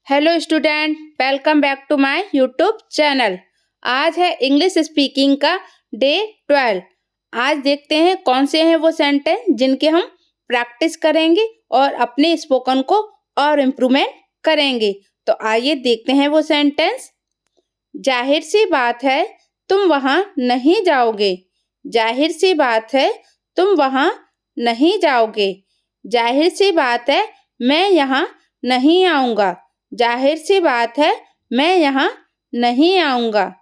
Hello student, welcome back to my YouTube channel. आज है English speaking का day 12। आज देखते हैं कौन से हैं वो सेंटेंस जिनके हम प्रैक्टिस करेंगे और अपने स्पोकन को और इम्प्रूवमेंट करेंगे। तो आइए देखते हैं वो सेंटेंस। जाहिर सी बात है तुम वहाँ नहीं जाओगे। जाहिर सी बात है तुम वहाँ नहीं जाओगे। जाहिर सी बात है मैं यहाँ नहीं आऊँगा। जाहिर सी बात है मैं यहाँ नहीं आऊँगा।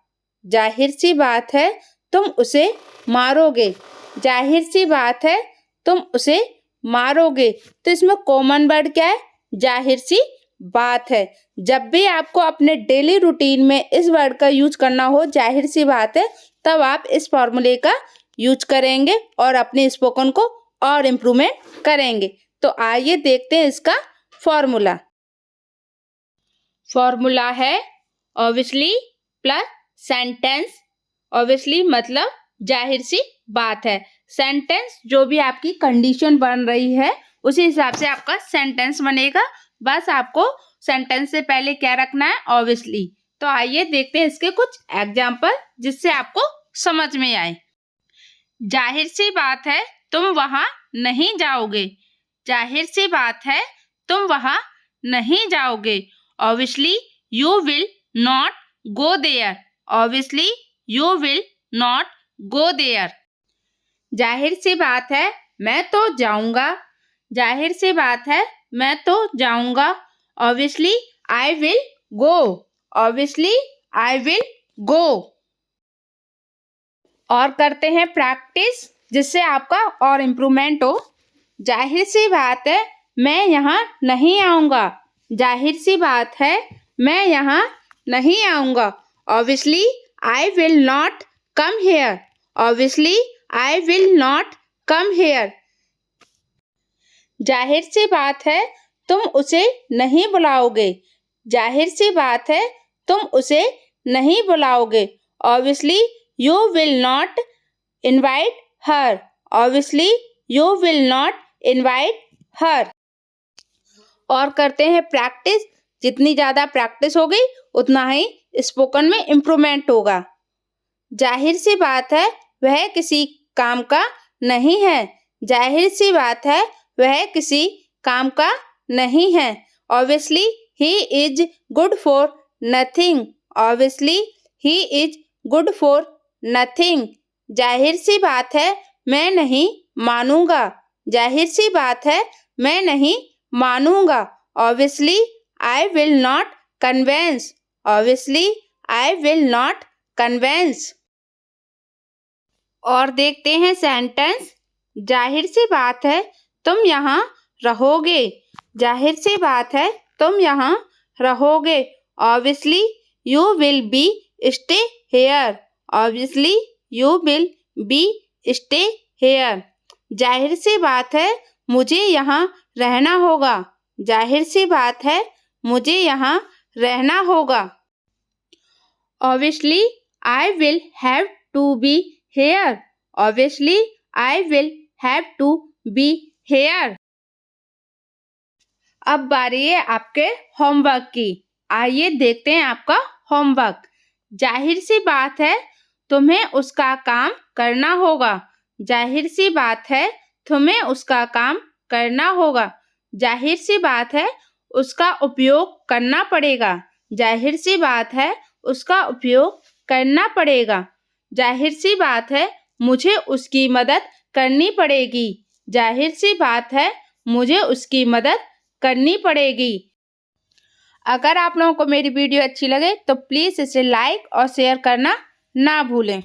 जाहिर सी बात है तुम उसे मारोगे। जाहिर सी बात है तुम उसे मारोगे। तो इसमें कॉमन वर्ड क्या है? जाहिर सी बात है। जब भी आपको अपने डेली रूटीन में इस वर्ड का यूज करना हो, जाहिर सी बात है, तब आप इस फॉर्मूले का यूज करेंगे और अपने स्पोकन को और इम्प्रूवमेंट करेंगे। तो आइए देखते हैं इसका फॉर्मूला। फॉर्मूला है ऑब्वियसली प्लस सेंटेंस। ऑब्वियसली मतलब जाहिर सी बात है। सेंटेंस जो भी आपकी कंडीशन बन रही है उसी हिसाब से आपका सेंटेंस बनेगा। बस आपको सेंटेंस से पहले क्या रखना है? ऑब्वियसली। तो आइए देखते हैं इसके कुछ एग्जाम्पल जिससे आपको समझ में आए। जाहिर सी बात है तुम वहां नहीं जाओगे। जाहिर सी बात है तुम वहां नहीं जाओगे। Obviously, you will not go there. Obviously, you will not go there. जाहिर सी बात है मैं तो जाऊंगा। जाहिर सी बात है मैं तो जाऊंगा। Obviously, I will go. Obviously, I will go. और करते हैं प्रैक्टिस जिससे आपका और इम्प्रूवमेंट हो। जाहिर सी बात है मैं यहाँ नहीं आऊँगा। जाहिर सी बात है मैं यहाँ नहीं आऊँगा। Obviously, I will not come here. Obviously, I will not come here. जाहिर सी बात है तुम उसे नहीं बुलाओगे। जाहिर सी बात है तुम उसे नहीं बुलाओगे। Obviously, you will not invite her. Obviously, you will not invite her. और करते हैं प्रैक्टिस। जितनी ज़्यादा प्रैक्टिस होगी उतना ही स्पोकन में इम्प्रूवमेंट होगा। जाहिर सी बात है वह किसी काम का नहीं है। जाहिर सी बात है वह किसी काम का नहीं है। Obviously, he is good for nothing. Obviously, he is good for nothing. जाहिर सी बात है मैं नहीं मानूंगा। जाहिर सी बात है मैं नहीं मानूंगा। Obviously, I will not convince. Obviously, I will not convince. और देखते हैं सेंटेंस। जाहिर सी बात है तुम यहाँ रहोगे। जाहिर सी बात है तुम यहाँ रहोगे। Obviously, you will be stay here. Obviously, you will be stay here. जाहिर सी बात है मुझे यहाँ रहना होगा। जाहिर सी बात है मुझे यहाँ रहना होगा। Obviously, I will have to be here. Obviously, I will have to be here. अब बारी है आपके होमवर्क की। आइए देखते हैं आपका होमवर्क। जाहिर सी बात है तुम्हें उसका काम करना होगा। जाहिर सी बात है तुम्हें उसका काम करना होगा। जाहिर सी बात है उसका उपयोग करना पड़ेगा। जाहिर सी बात है उसका उपयोग करना पड़ेगा। जाहिर सी बात है मुझे उसकी मदद करनी पड़ेगी। जाहिर सी बात है मुझे उसकी मदद करनी पड़ेगी। अगर आप लोगों को मेरी वीडियो अच्छी लगे तो प्लीज़ इसे लाइक और शेयर करना ना भूलें।